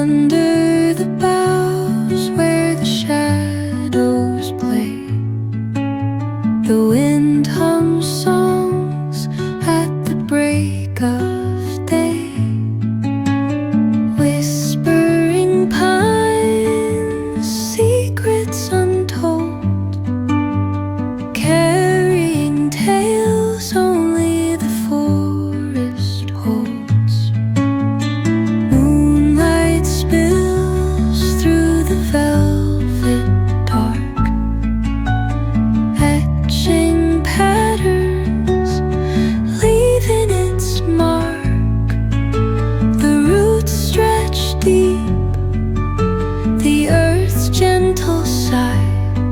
Under the boughs where the shadows play, the wind hums songs at the break of day. Whispering pines, secrets untold, carrying tales only the forest holds. Moonlight spills through the velvet dark, etching patterns, leaving its mark. The roots stretch deep, the earth's gentle sigh,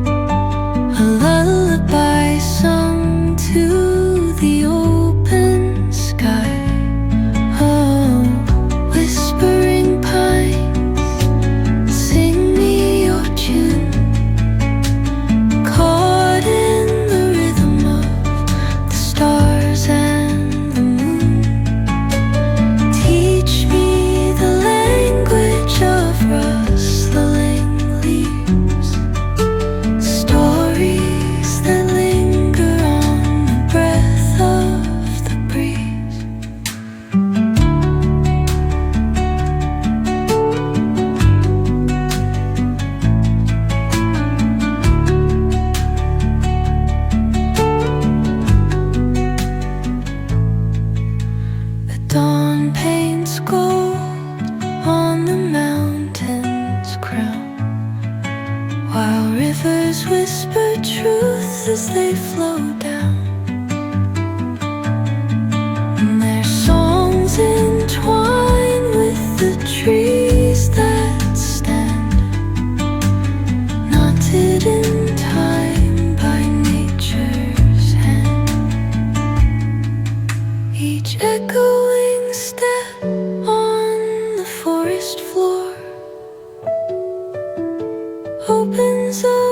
a lullaby sung to the open sky. Oh, whispering pines, sing me your tune, caught in the rhythm of the stars and the moon. Teach me the language of rustling leaves, stories that linger on the breath of the breeze. The dawn paints gold on the mountain's crown, while rivers whisper truth as they flow down. And their songs entwine with the trees that stand, knotted in time by nature's hand. Each echoing step on the forest floor opens up